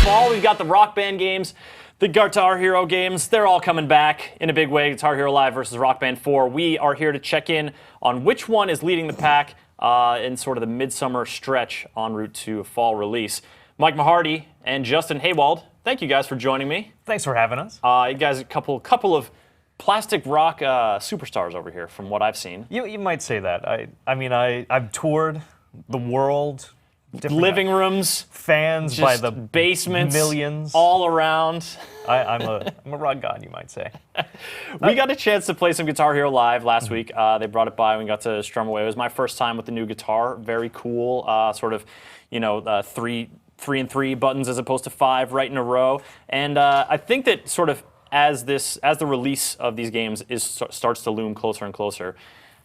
fall. We've got the Rock Band games, the Guitar Hero games. They're all coming back in a big way. Guitar Hero Live versus Rock Band 4. We are here to check in on which one is leading the pack in sort of the midsummer stretch en route to a fall release. Mike Mahardy and Justin Haywald, thank you guys for joining me. Thanks for having us. You guys, a couple of plastic rock superstars over here, from what I've seen. You might say that. I've toured the world. Living rooms, fans by the basements, millions, all around. I'm a rock god, you might say. We got a chance to play some Guitar Hero Live last week. They brought it by and we got to strum away. It was my first time with the new guitar. Very cool. Sort of, three and three buttons as opposed to 5 right in a row. And I think that sort of as the release of these games starts to loom closer and closer,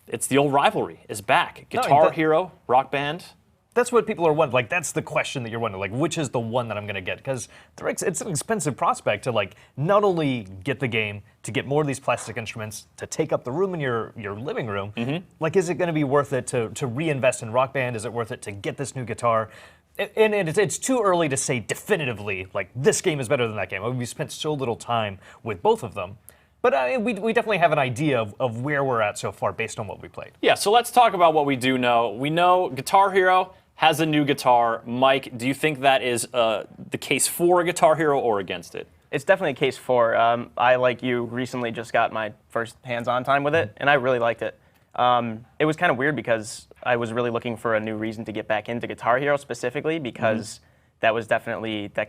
it's the old rivalry is back. Guitar Hero, Rock Band. That's what people are wondering. Like, that's the question that you're wondering. Like, which is the one that I'm going to get? Because it's an expensive prospect to, like, not only get the game, to get more of these plastic instruments, to take up the room in your living room. Mm-hmm. Like, is it going to be worth it to reinvest in Rock Band? Is it worth it to get this new guitar? And it's too early to say definitively, like, this game is better than that game. I mean, we spent so little time with both of them. But we definitely have an idea of where we're at so far based on what we played. Yeah, so let's talk about what we do know. We know Guitar Hero has a new guitar. Mike, do you think that is the case for Guitar Hero or against it? It's definitely a case for. I, like you, recently just got my first hands-on time with it, and I really liked it. It was kind of weird because I was really looking for a new reason to get back into Guitar Hero specifically because that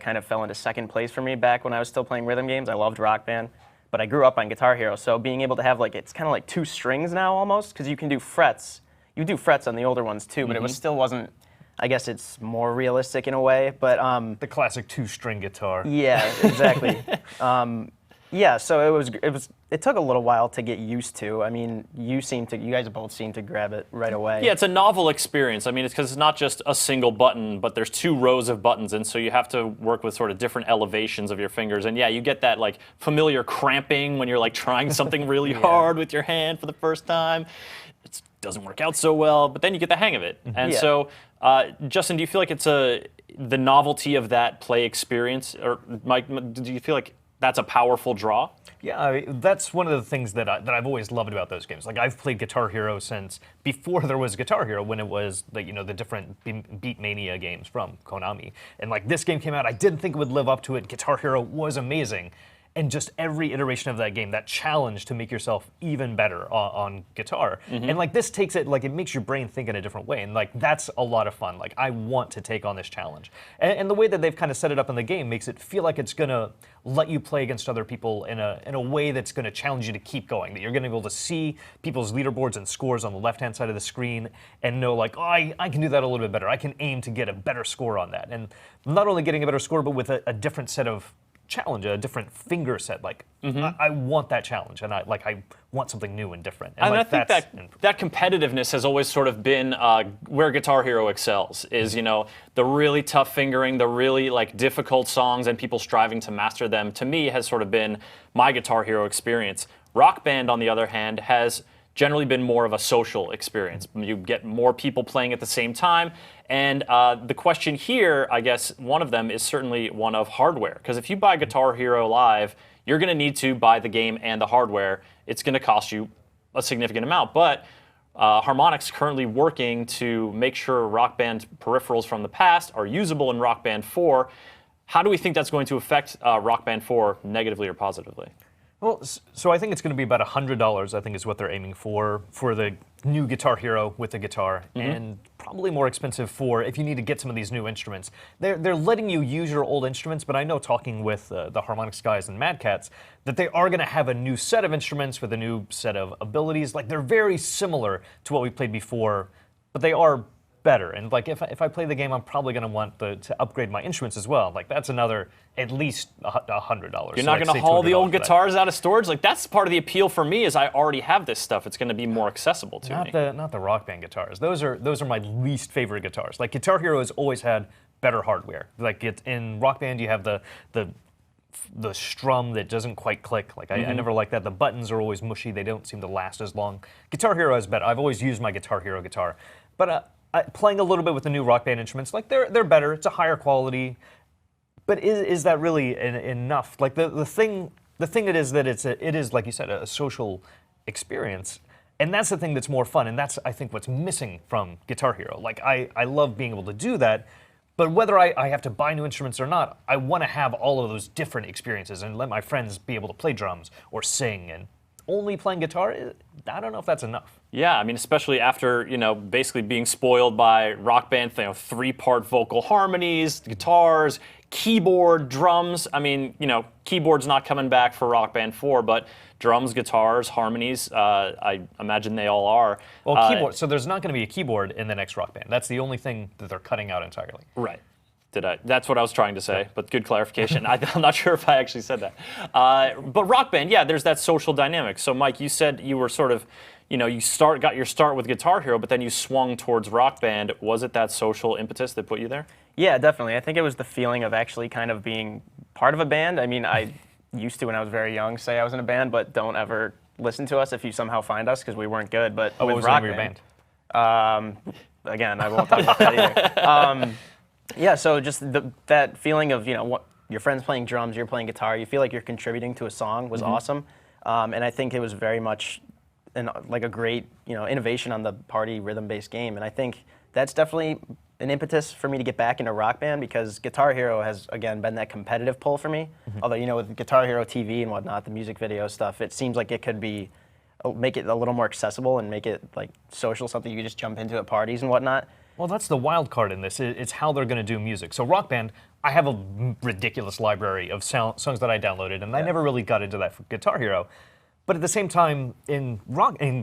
kind of fell into second place for me back when I was still playing rhythm games. I loved Rock Band, but I grew up on Guitar Hero, so being able to have, like, it's kind of like 2 strings now almost, because you can do frets. You do frets on the older ones too, but it still wasn't. I guess it's more realistic in a way, but the classic 2-string guitar. Yeah, exactly. So it took a little while to get used to. I mean, you guys both seem to grab it right away. Yeah, it's a novel experience. I mean, it's because it's not just a single button, but there's 2 rows of buttons, and so you have to work with sort of different elevations of your fingers. And yeah, you get that like familiar cramping when you're like trying something really hard with your hand for the first time. It doesn't work out so well, but then you get the hang of it. And so, Justin, do you feel like it's the novelty of that play experience, or Mike, do you feel like that's a powerful draw? Yeah, that's one of the things that I've always loved about those games. Like, I've played Guitar Hero since before there was Guitar Hero, when it was the different Beatmania games from Konami. And like, this game came out, I didn't think it would live up to it. Guitar Hero was amazing. And just every iteration of that game, that challenge to make yourself even better on guitar. And like, this takes it, like, it makes your brain think in a different way. And like, that's a lot of fun. Like, I want to take on this challenge. And the way that they've kind of set it up in the game makes it feel like it's gonna let you play against other people in a way that's gonna challenge you to keep going. That you're gonna be able to see people's leaderboards and scores on the left-hand side of the screen and know, like, oh, I can do that a little bit better. I can aim to get a better score on that. And not only getting a better score, but with a different set of challenge, a different finger set. Like, I want that challenge, and I want something new and different. And like, I think that competitiveness has always sort of been where Guitar Hero excels. Is the really tough fingering, the really like difficult songs, and people striving to master them. To me, has sort of been my Guitar Hero experience. Rock Band, on the other hand, has generally been more of a social experience. You get more people playing at the same time. And the question here, I guess, one of them is certainly one of hardware. Because if you buy Guitar Hero Live, you're going to need to buy the game and the hardware. It's going to cost you a significant amount. But Harmonix's currently working to make sure Rock Band peripherals from the past are usable in Rock Band 4. How do we think that's going to affect Rock Band 4 negatively or positively? Well, so I think it's going to be about $100, I think, is what they're aiming for the new Guitar Hero with the guitar, and probably more expensive for if you need to get some of these new instruments. They're letting you use your old instruments, but I know, talking with the Harmonix guys and Mad Catz, that they are going to have a new set of instruments with a new set of abilities. Like, they're very similar to what we played before, but they are better. And like, if I play the game, I'm probably going to want to upgrade my instruments as well. Like, that's another at least $100. You're not going to haul the old guitars out of storage? Like, that's part of the appeal for me, is I already have this stuff. It's going to be more accessible to me. Not the Rock Band guitars. Those are my least favorite guitars. Like, Guitar Hero has always had better hardware. Like, in Rock Band, you have the strum that doesn't quite click. Like, I never like that. The buttons are always mushy. They don't seem to last as long. Guitar Hero is better. I've always used my Guitar Hero guitar. But playing a little bit with the new Rock Band instruments, like, they're better. It's a higher quality. But is that really enough? Like the thing it is that it is like you said a social experience, and that's the thing that's more fun, and that's I think what's missing from Guitar Hero. Like I love being able to do that, but whether I have to buy new instruments or not, I want to have all of those different experiences and let my friends be able to play drums or sing. And only playing guitar, I don't know if that's enough. Yeah, I mean, especially after, basically being spoiled by Rock Band, 3-part vocal harmonies, guitars, keyboard, drums. I mean, keyboard's not coming back for Rock Band 4, but drums, guitars, harmonies, I imagine they all are. Well, keyboard, so there's not going to be a keyboard in the next Rock Band. That's the only thing that they're cutting out entirely. Right. That's what I was trying to say, but good clarification. I'm not sure if I actually said that. But Rock Band, yeah, there's that social dynamic. So, Mike, you said you were sort of, you got your start with Guitar Hero, but then you swung towards Rock Band. Was it that social impetus that put you there? Yeah, definitely. I think it was the feeling of actually kind of being part of a band. I mean, I used to, when I was very young, say I was in a band, but don't ever listen to us if you somehow find us, because we weren't good. But what with was Rock the name of your band? Again, I won't talk about that either. Yeah, so just that feeling of, what your friends playing drums, you're playing guitar, you feel like you're contributing to a song was awesome. And I think it was very much like a great, innovation on the party rhythm-based game. And I think that's definitely an impetus for me to get back into Rock Band, because Guitar Hero has, again, been that competitive pull for me. Although, with Guitar Hero TV and whatnot, the music video stuff, it seems like it could be, make it a little more accessible and make it like social, something you could just jump into at parties and whatnot. Well, that's the wild card in this. It's how they're going to do music. So Rock Band, I have a ridiculous library of songs that I downloaded, and I never really got into that for Guitar Hero. But at the same time, in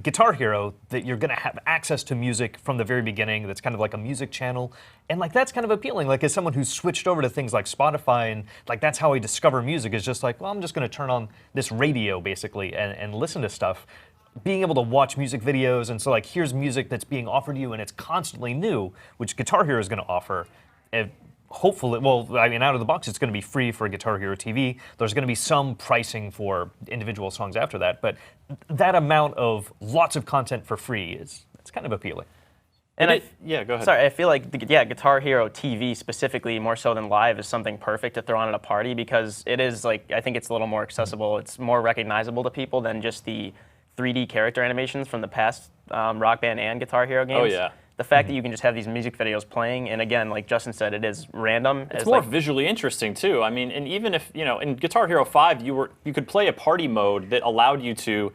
Guitar Hero, that you're going to have access to music from the very beginning. That's kind of like a music channel, and like that's kind of appealing. Like as someone who's switched over to things like Spotify, and like that's how I discover music. Is just like, well, I'm just going to turn on this radio basically and listen to stuff. Being able to watch music videos, and so like here's music that's being offered to you, and it's constantly new, which Guitar Hero is going to offer. And hopefully, well, I mean, out of the box, it's going to be free for Guitar Hero TV. There's going to be some pricing for individual songs after that, but that amount of lots of content for free it's kind of appealing. And yeah, go ahead. Sorry, I feel like Guitar Hero TV specifically, more so than live, is something perfect to throw on at a party, because it is like, I think it's a little more accessible. It's more recognizable to people than just the 3D character animations from the past Rock Band and Guitar Hero games. Oh, yeah. The fact that you can just have these music videos playing, and again, like Justin said, it is random. It's more visually interesting too. I mean, and even if in Guitar Hero 5, you could play a party mode that allowed you to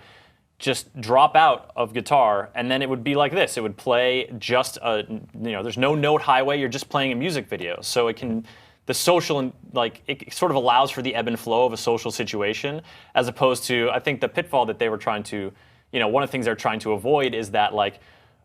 just drop out of guitar, and then it would be like this. It would play just there's no note highway. You're just playing a music video, so it can. The social, and like it sort of allows for the ebb and flow of a social situation, as opposed to, I think the pitfall that they were trying to, one of the things they're trying to avoid is that like,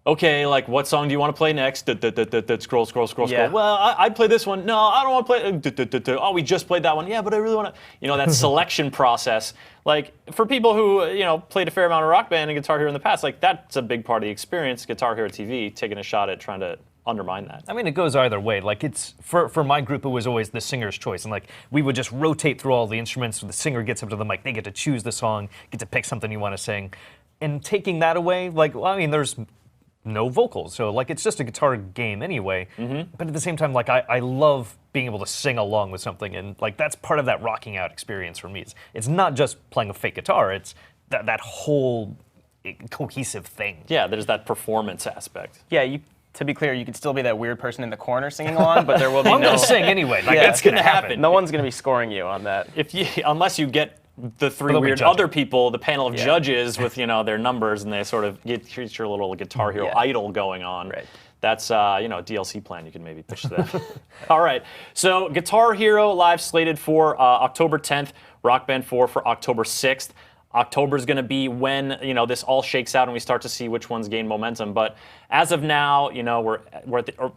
okay, like what song do you want to play next? Scroll, scroll, scroll, Yeah. scroll. Well, I'd play this one. No, I don't want to play. Oh, we just played that one. Yeah, but I really want to. That selection process. Like for people who played a fair amount of Rock Band and Guitar Hero in the past, like that's a big part of the experience. Guitar Hero TV taking a shot at trying to undermine that. I mean, it goes either way. Like it's for my group, it was always the singer's choice, and like we would just rotate through all the instruments. So the singer gets up to the mic, they get to choose the song, get to pick something you want to sing, and taking that away, like well, I mean, there's no vocals, so like it's just a guitar game anyway. But at the same time, like I love being able to sing along with something, and like that's part of that rocking out experience for me. It's not just playing a fake guitar; it's that whole cohesive thing. Yeah, there's that performance aspect. Yeah, to be clear, you could still be that weird person in the corner singing along, but there will be I'm no. gonna sing anyway. Like Yeah. that's gonna happen. No one's gonna be scoring you on that. Unless you get the three They'll be weird judging. other people, the panel of judges with their numbers, and they sort of get your little Guitar Hero idol going on. Right. That's a DLC plan you can maybe pitch to them. All right. So Guitar Hero live slated for October 10th. Rock Band 4 for October 6th. October is going to be when this all shakes out and we start to see which ones gain momentum. But as of now, we're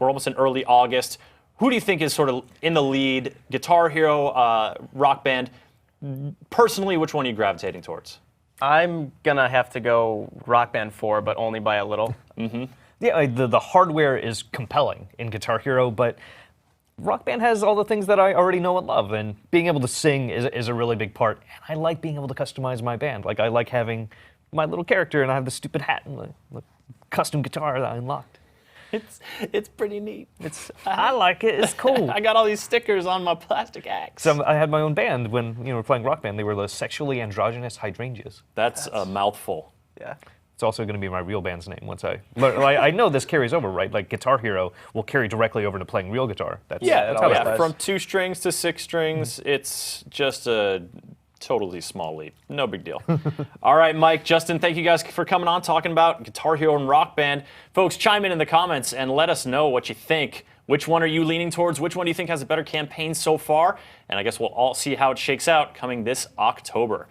almost in early August. Who do you think is sort of in the lead? Guitar Hero, Rock Band. Personally, which one are you gravitating towards? I'm gonna have to go Rock Band 4, but only by a little. Yeah, the hardware is compelling in Guitar Hero, but Rock Band has all the things that I already know and love, and being able to sing is a really big part. And I like being able to customize my band. Like I like having my little character, and I have the stupid hat and the custom guitar that I unlocked. It's pretty neat. I like it. It's cool. I got all these stickers on my plastic axe. So I had my own band when we were playing Rock Band. They were the sexually androgynous hydrangeas. That's a mouthful. Yeah. It's also going to be my real band's name once I know this carries over, right? Like Guitar Hero will carry directly over to playing real guitar. That's how always that does. From 2 strings to 6 strings, it's just a totally small leap. No big deal. All right, Mike, Justin, thank you guys for coming on, talking about Guitar Hero and Rock Band. Folks, chime in the comments and let us know what you think. Which one are you leaning towards? Which one do you think has a better campaign so far? And I guess we'll all see how it shakes out coming this October.